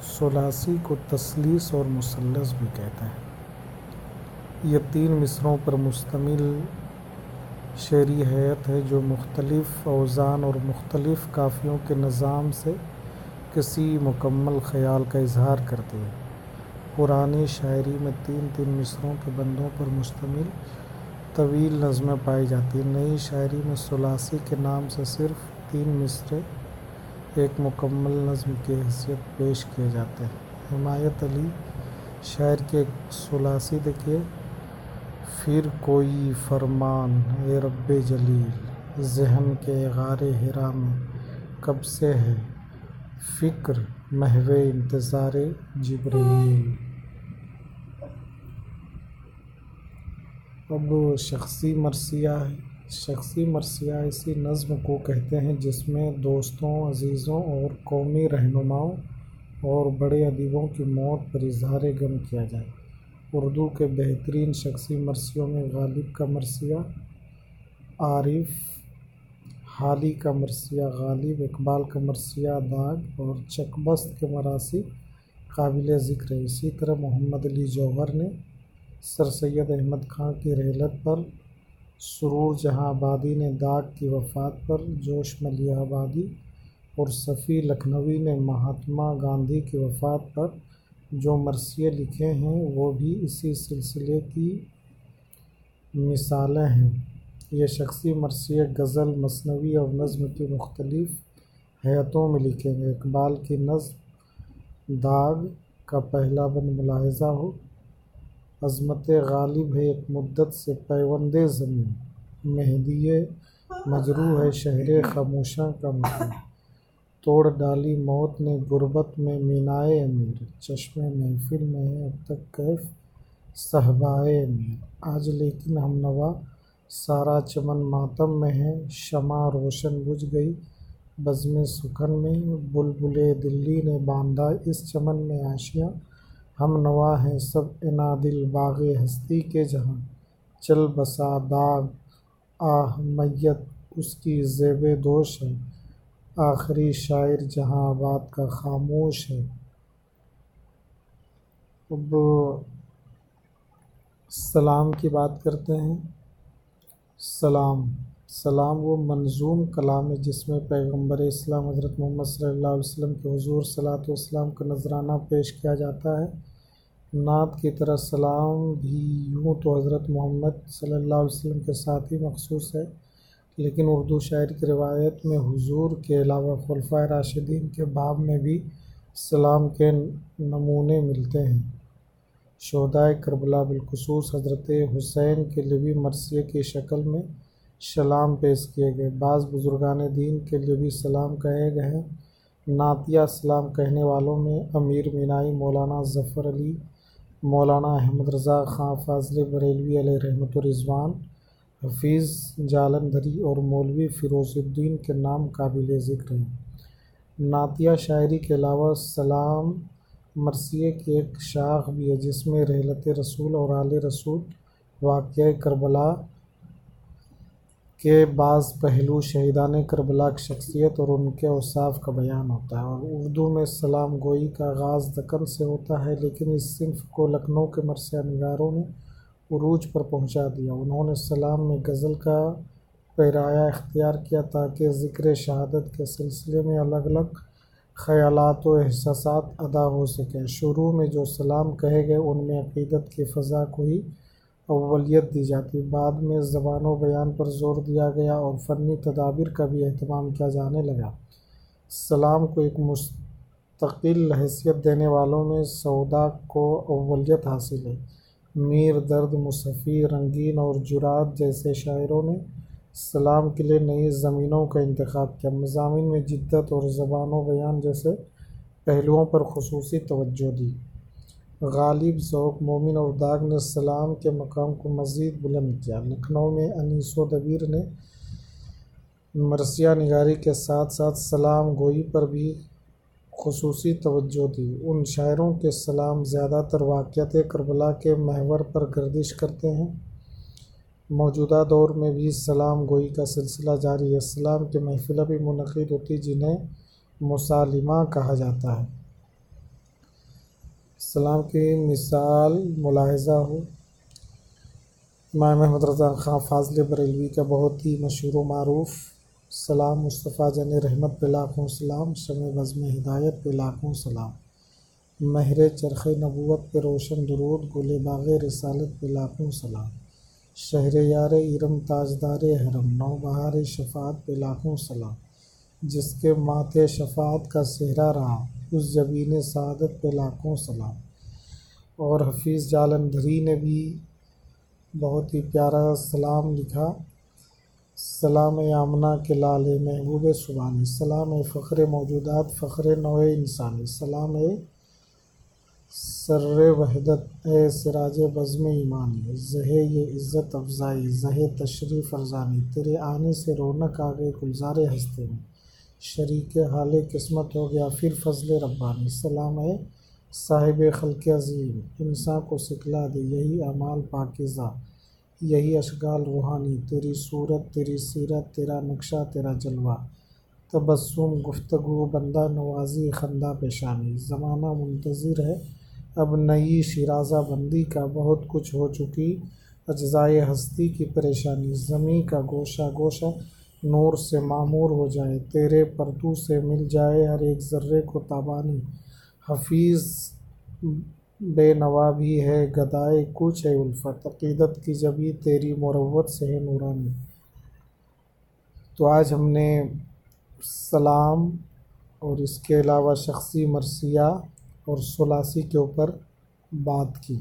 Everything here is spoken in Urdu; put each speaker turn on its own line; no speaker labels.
ثلاثی کو تثلیث اور مثلث بھی کہتے ہیں۔ یہ 3 مصرعوں پر مشتمل شعری ہیئت ہے جو مختلف اوزان اور مختلف قافیوں کے نظام سے کسی مکمل خیال کا اظہار کرتی ہے۔ پرانی شاعری میں 3 مصرعوں کے بندوں پر مشتمل طویل نظمیں پائی جاتی ہیں۔ نئی شاعری میں ثلاثی کے نام سے صرف 3 مصرعے ایک مکمل نظم کی حیثیت پیش کیے جاتے ہیں۔ حمایت علی شاعر کے ایک ثلاثی دیکھیے: پھر کوئی فرمان اے رب جلیل، ذہن کے غار حرا میں کب سے ہے فکر محو انتظار جبریل۔ اب شخصی مرثیہ ہے۔ شخصی مرثیہ اسی نظم کو کہتے ہیں جس میں دوستوں، عزیزوں اور قومی رہنماؤں اور بڑے ادیبوں کی موت پر اظہار غم کیا جائے۔ اردو کے بہترین شخصی مرثیوں میں غالب کا مرثیہ عارف، حالی کا مرثیہ غالب، اقبال کا مرثیہ داغ اور چک بست کے مراثی قابل ذکر ہیں۔ اسی طرح محمد علی جوہر نے سر سید احمد خاں کی رحلت پر، سرور جہاں آبادی نے داغ کی وفات پر، جوش ملیح آبادی اور صفی لکھنوی نے مہاتما گاندھی کی وفات پر جو مرثیے لکھے ہیں وہ بھی اسی سلسلے کی مثالیں ہیں۔ یہ شخصی مرثیے غزل، مثنوی اور نظم کی مختلف ہیئتوں میں لکھے گئے۔ اقبال کی نظم داغ کا پہلا بند ملاحظہ ہو: عظمت غالب ہے ایک مدت سے پیوند زمین، مہدی مجروح ہے شہر خاموشاں کا مقیم، توڑ ڈالی موت نے غربت میں مینائے امیر، چشم محفل میں ہے اب تک کیف صہبائے امیر۔ آج لیکن ہم نوا سارا چمن ماتم میں ہے، شمع روشن بجھ گئی بزم سخن میں، بلبل دلی نے باندھا اس چمن میں آشیاں، ہم نوا ہیں سب عنادل باغ ہستی کے جہاں چل بسا داغ آہ میت اس کی زیب دوش ہے، آخری شاعر جہاں آباد کا خاموش ہے۔ اب سلام کی بات کرتے ہیں۔ سلام وہ منظوم کلام ہے جس میں پیغمبر اسلام حضرت محمد صلی اللہ علیہ وسلم کے حضور صلوات والسلام کا نذرانہ پیش کیا جاتا ہے۔ نعت کی طرح سلام بھی یوں تو حضرت محمد صلی اللہ علیہ وسلم کے ساتھ ہی مخصوص ہے، لیکن اردو شاعری کی روایت میں حضور کے علاوہ خلفائے راشدین کے باب میں بھی سلام کے نمونے ملتے ہیں۔ شہدائے کربلا بالخصوص حضرت حسین کے لیے بھی مرثیے کی شکل میں سلام پیش کیے گئے۔ بعض بزرگان دین کے لیے بھی سلام کہے گئے ہیں۔ نعتیہ سلام کہنے والوں میں امیر مینائی، مولانا ظفر علی، مولانا احمد رضا خاں فاضل بریلوی علیہ رحمت و رضوان، حفیظ جالندھری اور مولوی فیروز الدین کے نام قابل ذکر ہیں۔ نعتیہ شاعری کے علاوہ سلام مرثیے کی ایک شاخ بھی ہے جس میں رحلت رسول اور آل رسول، واقعہ کربلا کے بعض پہلو، شہیدان کربلا کی شخصیت اور ان کے اوصاف کا بیان ہوتا ہے۔ اور اردو میں سلام گوئی کا آغاز دکن سے ہوتا ہے، لیکن اس صنف کو لکھنؤ کے مرثیہ نگاروں نے عروج پر پہنچا دیا۔ انہوں نے سلام میں غزل کا پیرایہ اختیار کیا تاکہ ذکر شہادت کے سلسلے میں الگ الگ خیالات و احساسات ادا ہو سکیں۔ شروع میں جو سلام کہے گئے ان میں عقیدت کی فضا کو ہی اولویت دی جاتی، بعد میں زبان و بیان پر زور دیا گیا اور فنی تدابیر کا بھی اہتمام کیا جانے لگا۔ سلام کو ایک مستقل حیثیت دینے والوں میں سودا کو اولویت حاصل ہے۔ میر درد مصفی، رنگین اور جرأت جیسے شاعروں نے سلام کے لیے نئی زمینوں کا انتخاب کیا، مضامین میں جدت اور زبان و بیان جیسے پہلوؤں پر خصوصی توجہ دی۔ غالب، ذوق، مومن اور داغ نے سلام کے مقام کو مزید بلند کیا۔ لکھنؤ میں انیس و دبیر نے مرثیہ نگاری کے ساتھ ساتھ سلام گوئی پر بھی خصوصی توجہ دی۔ ان شاعروں کے سلام زیادہ تر واقعات کربلا کے محور پر گردش کرتے ہیں۔ موجودہ دور میں بھی سلام گوئی کا سلسلہ جاری ہے۔ سلام کی محفلیں بھی منعقد ہوتی جنہیں مسالمہ کہا جاتا ہے۔ سلام کی مثال ملاحظہ ہو، امام احمد رضا خان فاضل بریلوی کا بہت ہی مشہور و معروف سلام، مصطفیٰ جن رحمت پہ لاکھوں سلام، شمع بزم ہدایت پہ لاکھوں سلام، مہر چرخ نبوت پہ روشن درود، گل باغ رسالت پہ لاکھوں سلام، شہر یار ارم تاجدار حرم، نو بہار شفاعت پہ لاکھوں سلام، جس کے ماتھے شفاعت کا صحرا رہا اس جبین سعادت پہ لاکھوں سلام۔ اور حفیظ جالندھری نے بھی بہت ہی پیارا سلام لکھا، سلام آمنہ کے لال محبوب سبحانی، سلام فخر موجودات فخر نوع انسانی، سلام سر وحدت اے سراج بزم ایمانی، زہے یہ عزت افزائی زہے تشریف ارزانی، تیرے آنے سے رونق آ گئے گلزار ہستی میں، شریک حال قسمت ہو گیا پھر فضل ربانی، سلام صاحب خلق عظیم، انسان کو سکھلا دے یہی اعمال پاکیزہ یہی اشغال روحانی، تیری صورت تیری سیرت تیرا نقشہ تیرا جلوہ، تبسم گفتگو بندہ نوازی خندہ پیشانی، زمانہ منتظر ہے اب نئی شیرازہ بندی کا، بہت کچھ ہو چکی اجزائے ہستی کی پریشانی، زمیں کا گوشہ گوشہ نور سے معمور ہو جائے، تیرے پرتو سے مل جائے ہر ایک ذرے کو تابانی، حفیظ بے نوا بھی ہے گدائے کوچ الفت، عقیدت کی جبی تیری مروت سے ہے نورانی۔ تو آج ہم نے سلام اور اس کے علاوہ شخصی مرثیہ اور ثلاثی کے اوپر بات کی۔